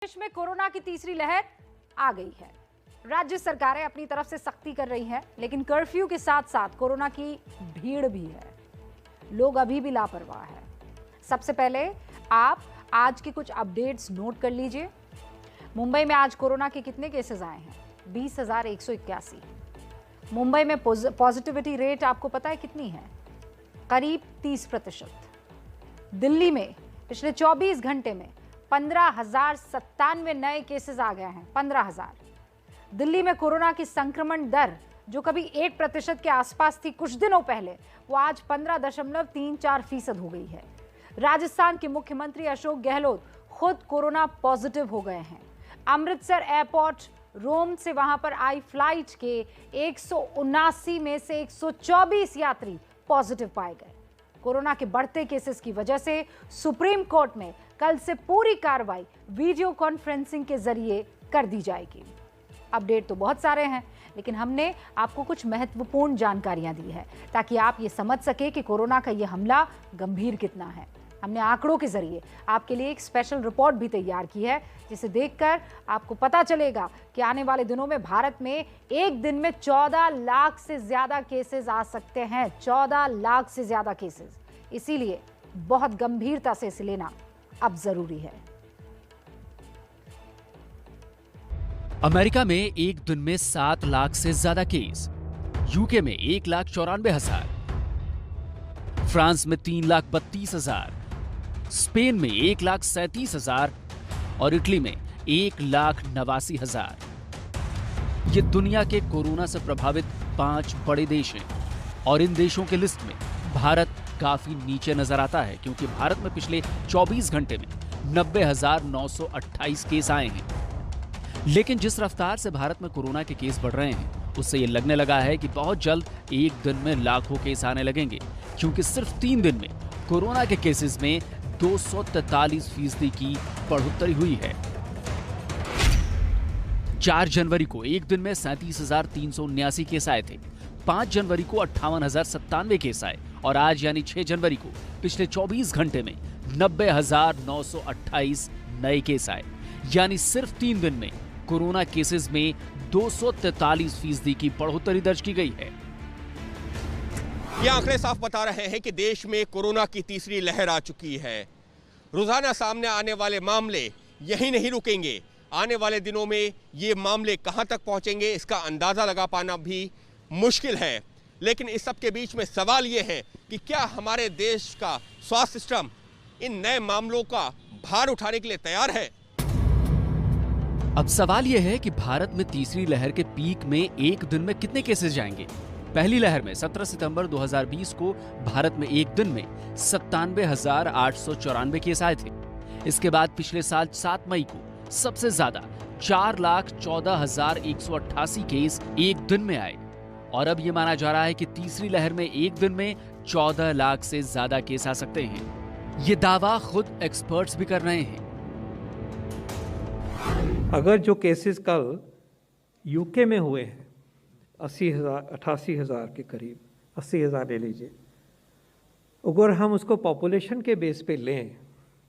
देश में कोरोना की तीसरी लहर आ गई है। राज्य सरकारें अपनी तरफ से सख्ती कर रही हैं, लेकिन कर्फ्यू के साथ साथ कोरोना की भीड़ भी है। लोग अभी भी लापरवाह हैं। सबसे पहले आप आज के कुछ अपडेट्स नोट कर लीजिए। मुंबई में आज कोरोना के कितने केसेस आए हैं? 20,181। मुंबई में पॉजिटिविटी रेट आपको पता है कितनी है? करीब 30%। दिल्ली में पिछले 24 घंटे में 15,097 नए केसेस आ गए हैं। 15,000। दिल्ली में कोरोना की संक्रमण दर जो कभी 1% के आसपास थी कुछ दिनों पहले, वो आज 15.34% हो गई है। राजस्थान के मुख्यमंत्री अशोक गहलोत खुद कोरोना पॉजिटिव हो गए हैं। अमृतसर एयरपोर्ट, रोम से वहां पर आई फ्लाइट के 179 में से 124 यात्री पॉजिटिव पाए गए। कोरोना के बढ़ते केसेस की वजह से सुप्रीम कोर्ट में कल से पूरी कार्रवाई वीडियो कॉन्फ्रेंसिंग के जरिए कर दी जाएगी। अपडेट तो बहुत सारे हैं, लेकिन हमने आपको कुछ महत्वपूर्ण जानकारियां दी है ताकि आप ये समझ सके कि कोरोना का ये हमला गंभीर कितना है। हमने आंकड़ों के जरिए आपके लिए एक स्पेशल रिपोर्ट भी तैयार की है, जिसे देखकर आपको पता चलेगा कि आने वाले दिनों में भारत में एक दिन में 14 लाख से ज्यादा केसेस आ सकते हैं। 14 लाख से ज्यादा केसेस। इसीलिए बहुत गंभीरता से इसे लेना अब जरूरी है। अमेरिका में एक दिन में 7 लाख से ज्यादा केस, यूके में 1,94,000, फ्रांस में 3,32,000, स्पेन में 1,37,000 और इटली में 1,89,000। ये दुनिया के कोरोना से प्रभावित 5 बड़े देश हैं और इन देशों के लिस्ट में भारत काफी नीचे नजर आता है, क्योंकि भारत में पिछले 24 घंटे में 90,928 केस आए हैं। लेकिन जिस रफ्तार से भारत में कोरोना के केस बढ़ रहे हैं, उससे ये लगने लगा है कि बहुत जल्द एक दिन में लाखों केस आने लगेंगे, क्योंकि सिर्फ 3 दिन में कोरोना के केसेस में 243% की बढ़ोतरी हुई है। 4 जनवरी को एक दिन में 37,379 केस आए थे। 5 जनवरी को 58,097 केस आए और आज यानी 6 जनवरी को पिछले 24 घंटे में 90,928 नए केस आए। यानी सिर्फ 3 दिन में कोरोना केसेस में 243% की बढ़ोतरी दर्ज की गई है। ये आंकड़े साफ बता रहे हैं कि देश में कोरोना की तीसरी लहर आ चुकी है। रोजाना सामने आने वाले मामले यही नहीं रुकेंगे। आने वाले दिनों में ये मामले कहां तक पहुंचेंगे, इसका अंदाजा लगा पाना भी मुश्किल है। लेकिन इस सब के बीच में सवाल ये है कि क्या हमारे देश का स्वास्थ्य सिस्टम इन नए मामलों का भार उठाने के लिए तैयार है? अब सवाल यह है कि भारत में तीसरी लहर के पीक में एक दिन में कितने केसेस जाएंगे। पहली लहर में 17 सितंबर 2020 को भारत में एक दिन में 97,894 केस आए थे। इसके बाद पिछले साल 7 मई को सबसे ज्यादा 4,14,188 केस एक दिन में आए और अब यह माना जा रहा है कि तीसरी लहर में एक दिन में 14 लाख से ज्यादा केस आ सकते हैं। ये दावा खुद एक्सपर्ट्स भी कर रहे हैं। अगर जो केसेस कल यूके में हुए हैं 80,000 88,000 के करीब, 80,000 ले लीजिए, अगर हम उसको पॉपुलेशन के बेस पे लें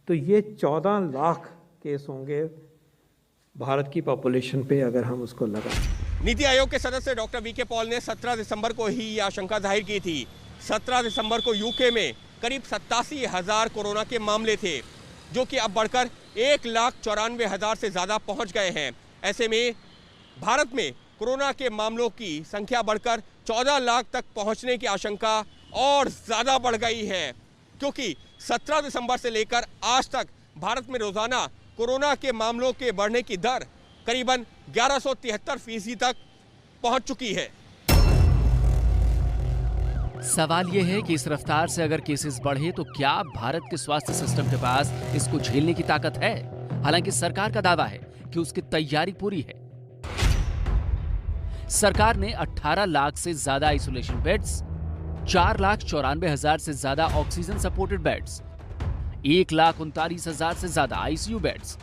तो ये 14 लाख केस होंगे भारत की पॉपुलेशन पे, अगर हम उसको लगाएं। नीति आयोग के सदस्य डॉक्टर वी के पॉल ने 17 दिसंबर को ही यह आशंका जाहिर की थी। 17 दिसंबर को यूके में करीब 87,000 कोरोना के मामले थे, जो कि अब बढ़कर 1,94,000 से ज्यादा पहुंच गए हैं। ऐसे में भारत में कोरोना के मामलों की संख्या बढ़कर 14 लाख तक पहुंचने की आशंका और ज्यादा बढ़ गई है, क्योंकि 17 दिसंबर से लेकर आज तक भारत में रोजाना कोरोना के मामलों के बढ़ने की दर करीबन 1173% तक पहुंच चुकी है। सवाल यह है कि इस रफ्तार से अगर केसेस बढ़े तो क्या भारत के स्वास्थ्य सिस्टम के पास इसको झेलने की ताकत है? हालांकि सरकार का दावा है कि उसकी तैयारी पूरी है। सरकार ने 18 लाख से ज्यादा आइसोलेशन बेड्स, 4,94,000 से ज्यादा ऑक्सीजन सपोर्टेड बेड्स, 1,39,000 से ज्यादा आईसीयू बेड्स,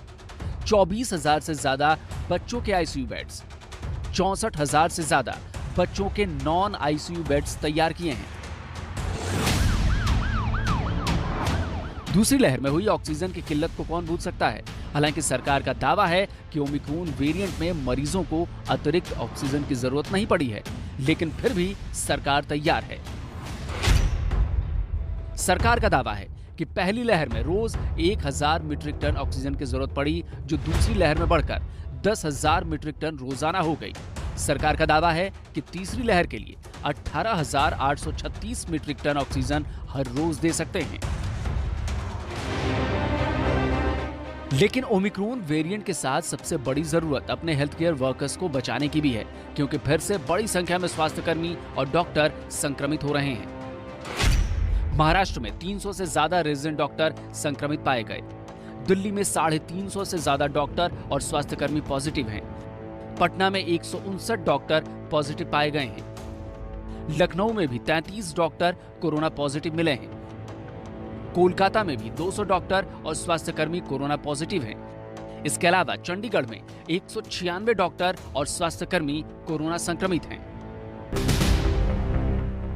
24,000 से ज्यादा बच्चों के आईसीयू बेड्स, 64,000 से ज्यादा बच्चों के नॉन आईसीयू बेड्स तैयार किए हैं। दूसरी लहर में हुई ऑक्सीजन की किल्लत को कौन भूल सकता है। हालांकि सरकार का दावा है कि ओमिक्रॉन वेरिएंट में मरीजों को अतिरिक्त ऑक्सीजन की जरूरत नहीं पड़ी है, लेकिन फिर भी सरकार तैयार है। सरकार का दावा है कि पहली लहर में रोज 1000 मीट्रिक टन ऑक्सीजन की जरूरत पड़ी, जो दूसरी लहर में बढ़कर 10,000 मीट्रिक टन रोजाना हो गई। सरकार का दावा है कि तीसरी लहर के लिए 18,836 मीट्रिक टन ऑक्सीजन हर रोज दे सकते हैं। लेकिन ओमिक्रॉन वेरिएंट के साथ सबसे बड़ी जरूरत अपने हेल्थ केयर वर्कर्स को बचाने की भी है, क्योंकि फिर से बड़ी संख्या में स्वास्थ्यकर्मी और डॉक्टर संक्रमित हो रहे हैं। महाराष्ट्र में 300 से ज्यादा रेजिडेंट डॉक्टर संक्रमित पाए गए। दिल्ली में 350 से ज्यादा डॉक्टर और स्वास्थ्यकर्मी पॉजिटिव हैं। पटना में 159 डॉक्टर पॉजिटिव पाए गए हैं। लखनऊ में भी 33 डॉक्टर कोरोना पॉजिटिव मिले हैं। कोलकाता में भी 200 डॉक्टर और स्वास्थ्यकर्मी कोरोना पॉजिटिव हैं। इसके अलावा चंडीगढ़ में 196 डॉक्टर और स्वास्थ्यकर्मी कोरोना संक्रमित हैं।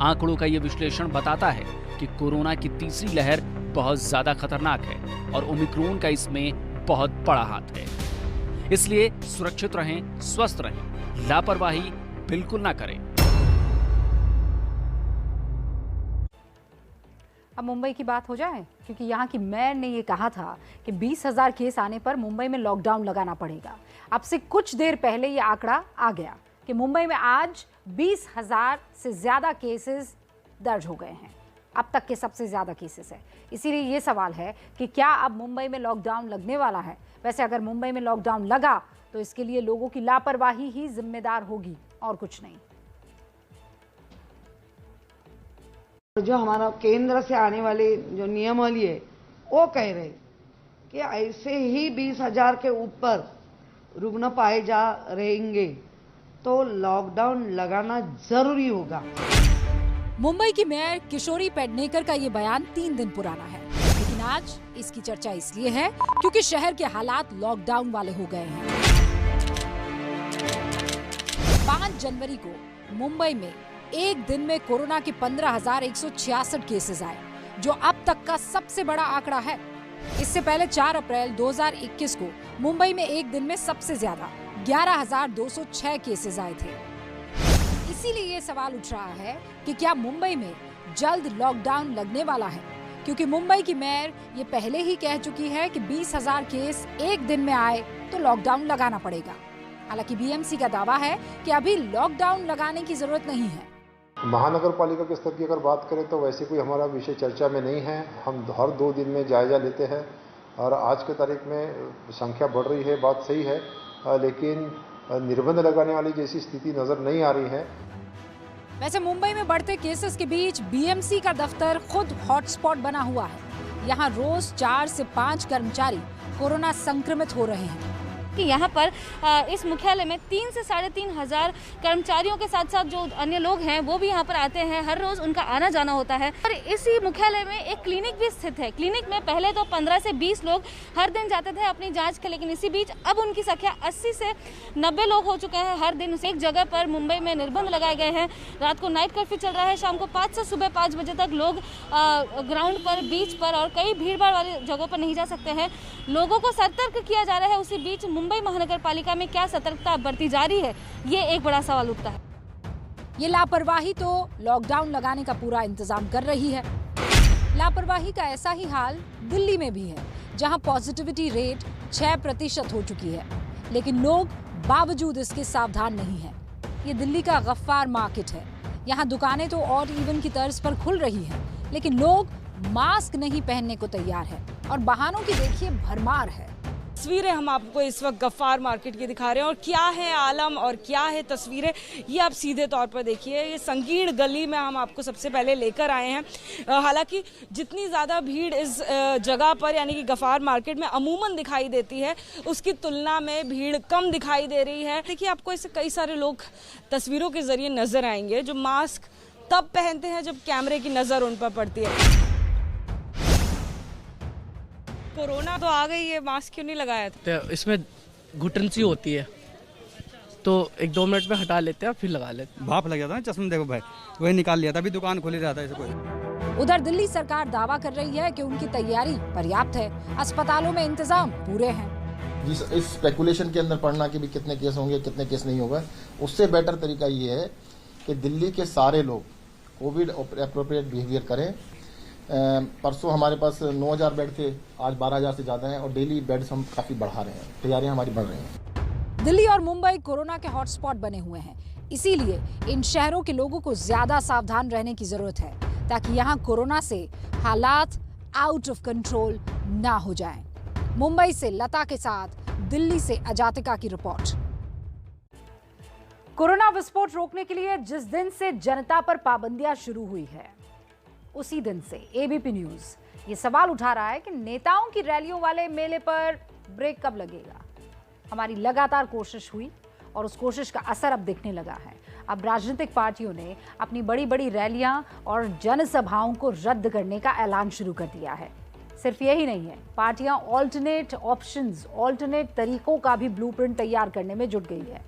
आंकड़ों का यह विश्लेषण बताता है कि कोरोना की तीसरी लहर बहुत ज्यादा खतरनाक है और ओमिक्रॉन का इसमें बहुत बड़ा हाथ है। इसलिए सुरक्षित रहें, स्वस्थ रहें, लापरवाही बिल्कुल ना करें। अब मुंबई की बात हो जाए, क्योंकि यहाँ की मेयर ने ये कहा था कि 20,000 केस आने पर मुंबई में लॉकडाउन लगाना पड़ेगा। अब से कुछ देर पहले ये आंकड़ा आ गया कि मुंबई में आज 20,000 से ज्यादा केसेस दर्ज हो गए हैं। अब तक के सबसे ज्यादा केसेस है। इसीलिए ये सवाल है कि क्या अब मुंबई में लॉकडाउन लगने वाला है। वैसे अगर मुंबई में लॉकडाउन लगा तो इसके लिए लोगों की लापरवाही ही जिम्मेदार होगी और कुछ नहीं। जो हमारा केंद्र से आने वाले जो नियमावली है वो कह रहे कि ऐसे ही 20,000 के ऊपर रुग्ण पाए जा रहेंगे तो लॉकडाउन लगाना जरूरी होगा। मुंबई की मेयर किशोरी पेडनेकर का ये बयान 3 दिन पुराना है, लेकिन आज इसकी चर्चा इसलिए है क्योंकि शहर के हालात लॉकडाउन वाले हो गए हैं। 5 जनवरी को मुंबई में एक दिन में कोरोना के 15,166 केसेस आए, जो अब तक का सबसे बड़ा आंकड़ा है। इससे पहले 4 अप्रैल 2021 को मुंबई में एक दिन में सबसे ज्यादा 11,206 केसेस आए थे। इसीलिए ये सवाल उठ रहा है कि क्या मुंबई में जल्द लॉकडाउन लगने वाला है, क्योंकि मुंबई की मेयर ये पहले ही कह चुकी है कि 20,000 केस एक दिन में आए तो लॉकडाउन लगाना पड़ेगा। हालांकि बीएमसी का दावा है कि अभी लॉकडाउन लगाने की जरूरत नहीं है। महानगर पालिका के स्तर की अगर बात करें तो वैसे कोई हमारा विषय चर्चा में नहीं है। हम हर 2 दिन में जायजा लेते हैं और आज के तारीख में संख्या बढ़ रही है, बात सही है, लेकिन निर्बंध लगाने वाली जैसी स्थिति नजर नहीं आ रही है। वैसे मुंबई में बढ़ते केसेस के बीच बीएमसी का दफ्तर खुद हॉटस्पॉट बना हुआ है। यहाँ रोज 4 से 5 कर्मचारी कोरोना संक्रमित हो रहे हैं। कि यहाँ पर इस मुख्यालय में 3 से 3,500 कर्मचारियों के साथ साथ जो अन्य लोग हैं वो भी यहाँ पर आते हैं। हर रोज उनका आना जाना होता है। और इसी मुख्यालय में एक क्लिनिक भी स्थित है। क्लिनिक में पहले तो 15 से 20 लोग हर दिन जाते थे अपनी जांच के, लेकिन इसी बीच अब उनकी संख्या 80 से 90 लोग हो चुके हैं हर दिन। एक जगह पर मुंबई में निर्बंध लगाए गए हैं। रात को नाइट कर्फ्यू चल रहा है। शाम को 5 से सुबह 5 बजे तक लोग ग्राउंड पर, बीच पर और कई भीड़ भाड़ वाली जगहों पर नहीं जा सकते हैं। लोगों को सतर्क किया जा रहा है। उसी बीच मुंबई महानगर पालिका में क्या सतर्कता बरती जा रही है, ये एक बड़ा सवाल उठता है। ये लापरवाही तो लॉकडाउन लगाने का पूरा इंतजाम कर रही है। लापरवाही का ऐसा ही हाल दिल्ली में भी है, जहां पॉजिटिविटी रेट 6% हो चुकी है, लेकिन लोग बावजूद इसके सावधान नहीं हैं। ये दिल्ली का गफ्फार मार्केट है। यहाँ दुकानें तो ऑड इवन की तर्ज पर खुल रही हैं, लेकिन लोग मास्क नहीं पहनने को तैयार है और बहानों की देखिए भरमार है। तस्वीरें हम आपको इस वक्त गफ्फार मार्केट की दिखा रहे हैं और क्या है आलम और क्या है तस्वीरें, ये आप सीधे तौर पर देखिए। ये संकीर्ण गली में हम आपको सबसे पहले लेकर आए हैं। हालांकि जितनी ज़्यादा भीड़ इस जगह पर यानी कि गफ्फार मार्केट में अमूमन दिखाई देती है, उसकी तुलना में भीड़ कम दिखाई दे रही है। देखिए आपको ऐसे कई सारे लोग तस्वीरों के जरिए नजर आएंगे जो मास्क तब पहनते हैं जब कैमरे की नज़र उन पर पड़ती है। कोरोना तो आ गई है, मास्क क्यों नहीं लगाया था? तो इसमें घुटन सी होती है तो 1-2 मिनट में हटा लेते हैं फिर लगा लेते हैं। भाप लग जाता है ना चश्मा, देखो भाई वही निकाल लिया था, अभी दुकान खुली रहता है कोई। उधर दिल्ली सरकार दावा कर रही है कि उनकी तैयारी पर्याप्त है, अस्पतालों में इंतजाम पूरे हैं। इस स्पेकुलेशन के अंदर पड़ना कि भी कितने केस होंगे कितने केस नहीं होगा, उससे बेटर तरीका ये है कि दिल्ली के सारे लोग कोविड एप्रोप्रिएट बिहेवियर करें। परसों हमारे पास 9,000 बेड थे, आज 12,000 से ज़्यादा हैं और डेली बेड्स हम काफ़ी बढ़ा रहे हैं, तैयारियां हमारी बढ़ रही हैं। दिल्ली और मुंबई कोरोना के हॉटस्पॉट बने हुए हैं, इसीलिए इन शहरों के लोगों को ज्यादा सावधान रहने की जरूरत है ताकि यहाँ कोरोना से हालात आउट ऑफ कंट्रोल ना हो जाएं। मुंबई से लता के साथ दिल्ली से अजातिका की रिपोर्ट। कोरोना विस्फोट रोकने के लिए जिस दिन से जनता पर पाबंदियां शुरू हुई है, उसी दिन से एबीपी न्यूज ये सवाल उठा रहा है कि नेताओं की रैलियों वाले मेले पर ब्रेक कब लगेगा। हमारी लगातार कोशिश हुई और उस कोशिश का असर अब दिखने लगा है। अब राजनीतिक पार्टियों ने अपनी बड़ी बड़ी रैलियां और जनसभाओं को रद्द करने का ऐलान शुरू कर दिया है। सिर्फ यही नहीं है, पार्टियां ऑल्टरनेट ऑप्शंस, ऑल्टरनेट तरीकों का भी ब्लूप्रिंट तैयार करने में जुट गई है।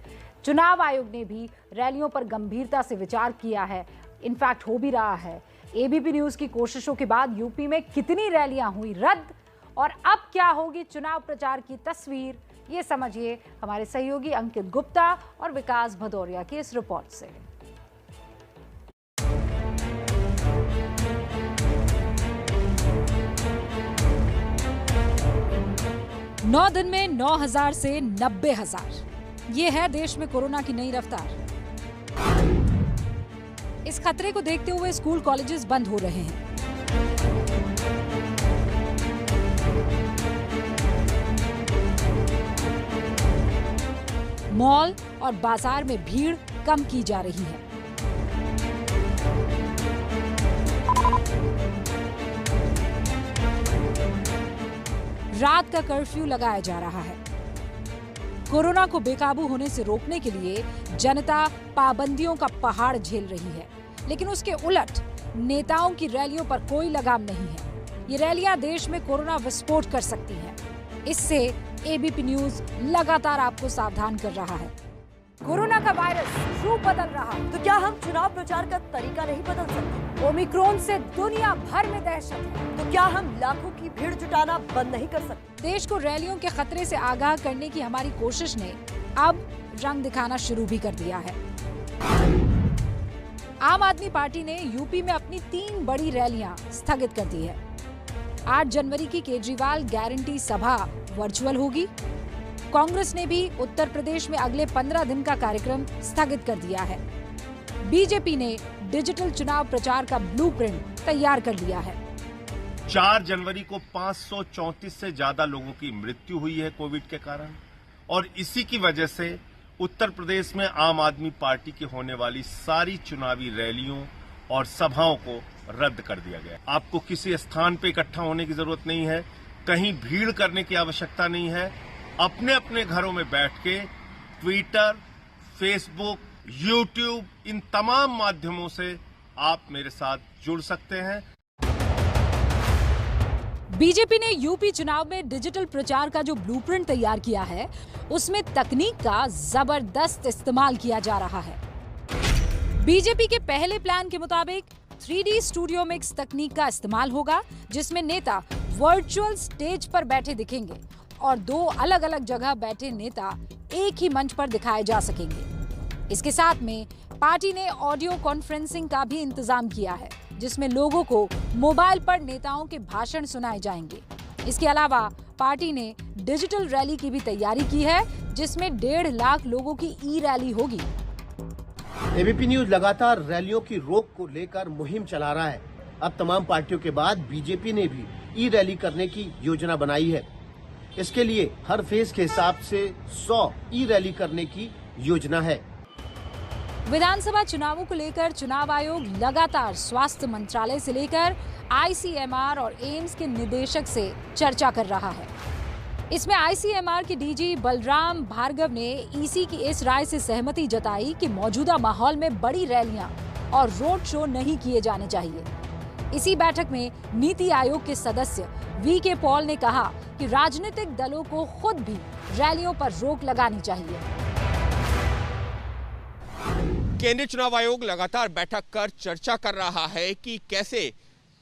चुनाव आयोग ने भी रैलियों पर गंभीरता से विचार किया है, इनफैक्ट हो भी रहा है। एबीपी न्यूज की कोशिशों के बाद यूपी में कितनी रैलियां हुई रद्द और अब क्या होगी चुनाव प्रचार की तस्वीर, ये समझिए हमारे सहयोगी अंकित गुप्ता और विकास भदौरिया की इस रिपोर्ट से। नौ दिन में 9,000 से 90,000, ये है देश में कोरोना की नई रफ्तार। इस खतरे को देखते हुए स्कूल कॉलेजेस बंद हो रहे हैं। मॉल और बाजार में भीड़ कम की जा रही है। रात का कर्फ्यू लगाया जा रहा है। कोरोना को बेकाबू होने से रोकने के लिए जनता पाबंदियों का पहाड़ झेल रही है, लेकिन उसके उलट नेताओं की रैलियों पर कोई लगाम नहीं है। ये रैलियां देश में कोरोना विस्फोट कर सकती हैं। इससे एबीपी न्यूज लगातार आपको सावधान कर रहा है। कोरोना का वायरस रूप बदल रहा, तो क्या हम चुनाव प्रचार का तरीका नहीं बदल सकते? ओमिक्रॉन से दुनिया भर में दहशत है, तो क्या हम लाखों की भीड़ जुटाना बंद नहीं कर सकते? देश को रैलियों के खतरे से आगाह करने की हमारी कोशिश ने अब रंग दिखाना शुरू भी कर दिया है। आम आदमी पार्टी ने यूपी में अपनी 3 बड़ी रैलियां स्थगित कर दी है। 8 जनवरी की केजरीवाल गारंटी सभा वर्चुअल होगी। कांग्रेस ने भी उत्तर प्रदेश में अगले 15 दिन का कार्यक्रम स्थगित कर दिया है। बीजेपी ने डिजिटल चुनाव प्रचार का ब्लूप्रिंट तैयार कर लिया है। 4 जनवरी को 534 से ज्यादा लोगों की मृत्यु हुई है कोविड के कारण, और इसी की वजह से उत्तर प्रदेश में आम आदमी पार्टी की होने वाली सारी चुनावी रैलियों और सभाओं को रद्द कर दिया गया। आपको किसी स्थान पर इकट्ठा होने की जरूरत नहीं है, कहीं भीड़ करने की आवश्यकता नहीं है। अपने अपने घरों में बैठ के ट्विटर, फेसबुक, यूट्यूब, इन तमाम माध्यमों से आप मेरे साथ जुड़ सकते हैं। बीजेपी ने यूपी चुनाव में डिजिटल प्रचार का जो ब्लूप्रिंट तैयार किया है, उसमें तकनीक का जबरदस्त इस्तेमाल किया जा रहा है। बीजेपी के पहले प्लान के मुताबिक 3D स्टूडियो मिक्स तकनीक का इस्तेमाल होगा, जिसमें नेता वर्चुअल स्टेज पर बैठे दिखेंगे और 2 अलग अलग जगह बैठे नेता एक ही मंच पर दिखाए जा सकेंगे। इसके साथ में पार्टी ने ऑडियो कॉन्फ्रेंसिंग का भी इंतजाम किया है, जिसमें लोगों को मोबाइल पर नेताओं के भाषण सुनाए जाएंगे। इसके अलावा पार्टी ने डिजिटल रैली की भी तैयारी की है, जिसमें 1.5 लाख लोगों की ई रैली होगी। एबीपी न्यूज लगातार रैलियों की रोक को लेकर मुहिम चला रहा है। अब तमाम पार्टियों के बाद बीजेपी ने भी ई रैली करने की योजना बनाई है। इसके लिए हर फेज के हिसाब से 100 ई रैली करने की योजना है। विधानसभा चुनावों को लेकर चुनाव आयोग लगातार स्वास्थ्य मंत्रालय से लेकर आईसीएमआर और एम्स के निदेशक से चर्चा कर रहा है। इसमें आईसीएमआर के डीजी बलराम भार्गव ने ईसी की इस राय से सहमति जताई कि मौजूदा माहौल में बड़ी रैलियां और रोड शो नहीं किए जाने चाहिए। इसी बैठक में नीति आयोग के सदस्य वीके पॉल ने कहा कि राजनीतिक दलों को खुद भी रैलियों पर रोक लगानी चाहिए। केंद्रीय चुनाव आयोग लगातार बैठक कर चर्चा कर रहा है कि कैसे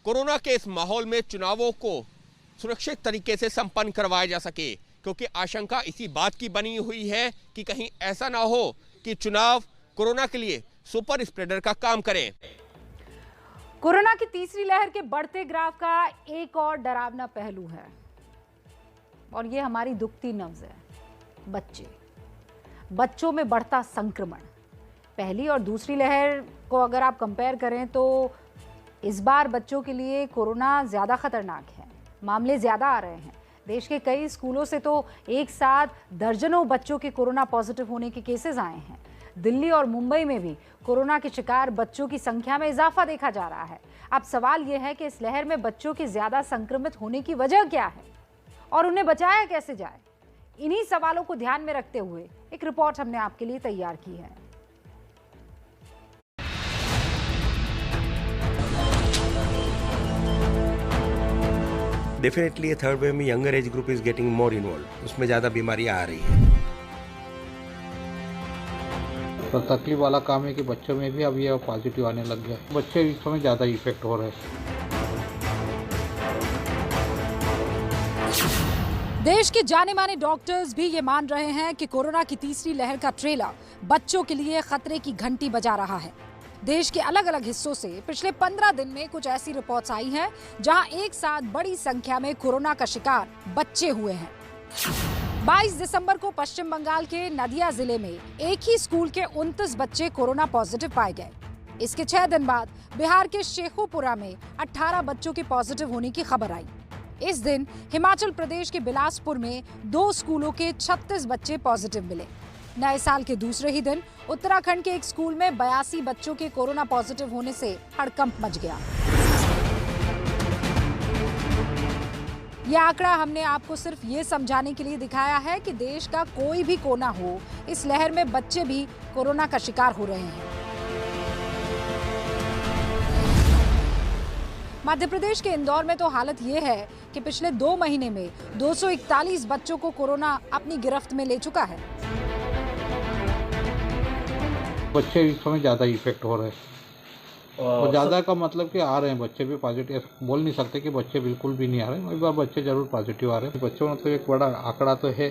कोरोना के इस माहौल में चुनावों को सुरक्षित तरीके से संपन्न करवाया जा सके। क्योंकि आशंका इसी बात की बनी हुई है कि कहीं ऐसा ना हो कि चुनाव कोरोना के लिए सुपर स्प्रेडर का काम करें। कोरोना की तीसरी लहर के बढ़ते ग्राफ का एक और डरावना पहलू है और ये हमारी दुखती नब्ज है। बच्चों में बढ़ता संक्रमण। पहली और दूसरी लहर को अगर आप कंपेयर करें तो इस बार बच्चों के लिए कोरोना ज़्यादा खतरनाक है। मामले ज़्यादा आ रहे हैं। देश के कई स्कूलों से तो एक साथ दर्जनों बच्चों के कोरोना पॉजिटिव होने के केसेस आए हैं। दिल्ली और मुंबई में भी कोरोना के शिकार बच्चों की संख्या में इजाफा देखा जा रहा है। अब सवाल यह है कि इस लहर में बच्चों के ज़्यादा संक्रमित होने की वजह क्या है और उन्हें बचाया कैसे जाए। इन्हीं सवालों को ध्यान में रखते हुए एक रिपोर्ट हमने आपके लिए तैयार की है। डेफिनेटली थर्ड वेव में younger age group is getting more involve, उसमें ज़्यादा बीमारियां आ रही है। तो तकलीफ वाला काम है कि बच्चों में भी अब ये पॉजिटिव आने लग गया। बच्चे इस समय ज़्यादा इफेक्ट हो रहे हैं। देश के जाने माने डॉक्टर्स भी ये मान रहे हैं कि कोरोना की तीसरी लहर का ट्रेलर बच्चों के लिए खतरे की घंटी बजा रहा है। देश के अलग अलग हिस्सों से पिछले 15 दिन में कुछ ऐसी रिपोर्ट्स आई हैं जहां एक साथ बड़ी संख्या में कोरोना का शिकार बच्चे हुए हैं। 22 दिसंबर को पश्चिम बंगाल के नदिया जिले में एक ही स्कूल के 29 बच्चे कोरोना पॉजिटिव पाए गए। इसके 6 दिन बाद बिहार के शेखोपुरा में 18 बच्चों के पॉजिटिव होने की खबर आई। इस दिन हिमाचल प्रदेश के बिलासपुर में 2 स्कूलों के 36 बच्चे पॉजिटिव मिले। नए साल के दूसरे ही दिन उत्तराखंड के एक स्कूल में 82 बच्चों के कोरोना पॉजिटिव होने से हड़कंप मच गया। यह आंकड़ा हमने आपको सिर्फ ये समझाने के लिए दिखाया है कि देश का कोई भी कोना हो, इस लहर में बच्चे भी कोरोना का शिकार हो रहे हैं। मध्य प्रदेश के इंदौर में तो हालत ये है कि पिछले 2 महीने में 241 बच्चों को कोरोना अपनी गिरफ्त में ले चुका है। बच्चे इस समय ज़्यादा इफेक्ट हो रहे हैं और ज़्यादा का मतलब कि आ रहे हैं बच्चे भी पॉजिटिव। बोल नहीं सकते कि बच्चे बिल्कुल भी नहीं आ रहे हैं, एक बार बच्चे जरूर पॉजिटिव आ रहे हैं। बच्चों में तो एक बड़ा आंकड़ा तो है।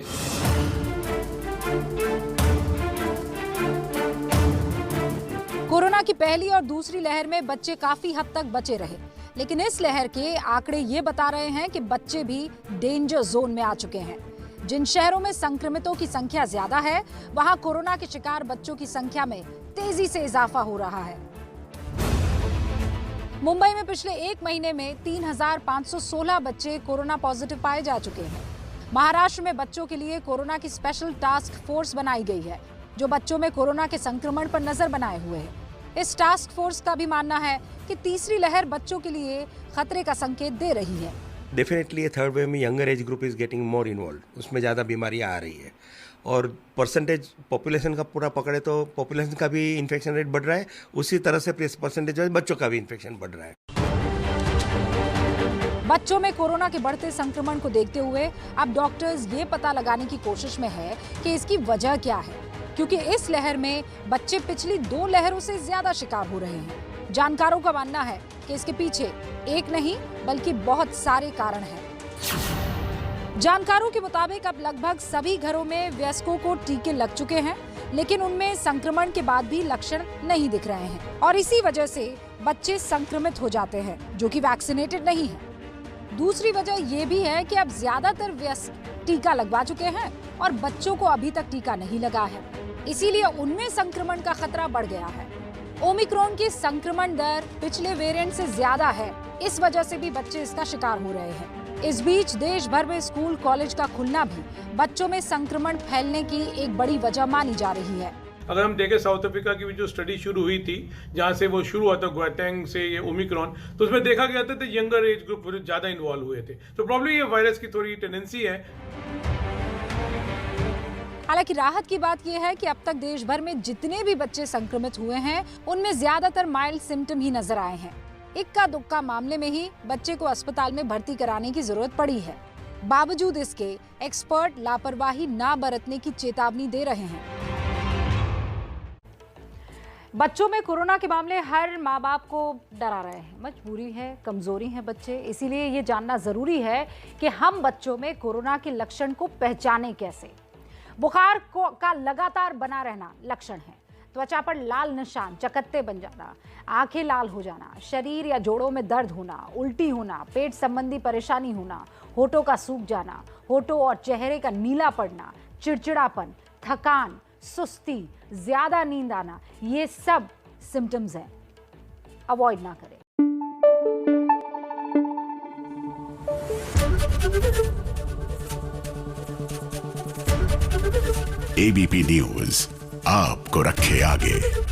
कोरोना की पहली और दूसरी लहर में बच्चे काफी हद तक बचे रहे, लेकिन इस लहर के आंकड़े ये बता रहे हैं कि बच्चे भी डेंजर जोन में आ चुके हैं। जिन शहरों में संक्रमितों की संख्या ज्यादा है, वहां कोरोना के शिकार बच्चों की संख्या में तेजी से इजाफा हो रहा है। मुंबई में पिछले 1 महीने में 3,516 बच्चे कोरोना पॉजिटिव पाए जा चुके हैं। महाराष्ट्र में बच्चों के लिए कोरोना की स्पेशल टास्क फोर्स बनाई गई है, जो बच्चों में कोरोना के संक्रमण पर नजर बनाए हुए है। इस टास्क फोर्स का भी मानना है कि तीसरी लहर बच्चों के लिए खतरे का संकेत दे रही है। डेफिनेटली थर्ड वेव में younger age group is getting more involve, उसमें ज़्यादा बीमारियां आ रही है और परसेंटेज पॉपुलेशन का पूरा पकड़े तो पॉपुलेशन का भी इन्फेक्शन रेट बढ़ रहा है, उसी तरह से परसेंटेज बच्चों का भी इन्फेक्शन बढ़ रहा है। बच्चों में कोरोना के बढ़ते संक्रमण को देखते हुए अब डॉक्टर्स ये पता लगाने की कोशिश में है कि इसकी वजह क्या है, क्योंकि इस लहर में बच्चे पिछली 2 लहरों से ज्यादा शिकार हो रहे हैं। जानकारों का मानना है कि इसके पीछे एक नहीं बल्कि बहुत सारे कारण हैं। जानकारों के मुताबिक अब लगभग सभी घरों में वयस्कों को टीके लग चुके हैं, लेकिन उनमें संक्रमण के बाद भी लक्षण नहीं दिख रहे हैं और इसी वजह से बच्चे संक्रमित हो जाते हैं जो कि वैक्सीनेटेड नहीं है। दूसरी वजह ये भी है कि अब ज्यादातर वयस्क टीका लगवा चुके हैं और बच्चों को अभी तक टीका नहीं लगा है, इसीलिए उनमें संक्रमण का खतरा बढ़ गया है। ओमिक्रॉन की संक्रमण दर पिछले वेरिएंट से ज्यादा है, इस वजह से भी बच्चे इसका शिकार हो रहे हैं। इस बीच देश भर में स्कूल कॉलेज का खुलना भी बच्चों में संक्रमण फैलने की एक बड़ी वजह मानी जा रही है। अगर हम देखें साउथ अफ्रीका की जो स्टडी शुरू हुई थी, जहां से वो शुरू हुआ था ग्वाटेंग से ये ओमिक्रॉन, तो उसमें देखा गया था कि यंगर एज ग्रुप ज्यादा इन्वॉल्व हुए थे। तो प्रॉब्लम ये वायरस की थोड़ी टेंडेंसी है। हालांकि राहत की बात यह है कि अब तक देश भर में जितने भी बच्चे संक्रमित हुए हैं, उनमें ज्यादातर माइल्ड सिम्टम ही नजर आए हैं। इक्का दुक्का मामले में ही बच्चे को अस्पताल में भर्ती कराने की जरूरत पड़ी है। बावजूद इसके एक्सपर्ट लापरवाही ना बरतने की चेतावनी दे रहे हैं। बच्चों में कोरोना के मामले हर माँ बाप को डरा रहे हैं। मजबूरी है, कमजोरी है बच्चे, इसीलिए ये जानना जरूरी है कि हम बच्चों में कोरोना के लक्षण को पहचाने कैसे। बुखार का लगातार बना रहना लक्षण है। त्वचा पर लाल निशान, चकत्ते बन जाना, आंखें लाल हो जाना, शरीर या जोड़ों में दर्द होना, उल्टी होना, पेट संबंधी परेशानी होना, होठों का सूख जाना, होठों और चेहरे का नीला पड़ना, चिड़चिड़ापन, थकान, सुस्ती, ज्यादा नींद आना, ये सब सिम्टम्स हैं। अवॉइड ना करें। एबीपी न्यूज आपको रखे आगे।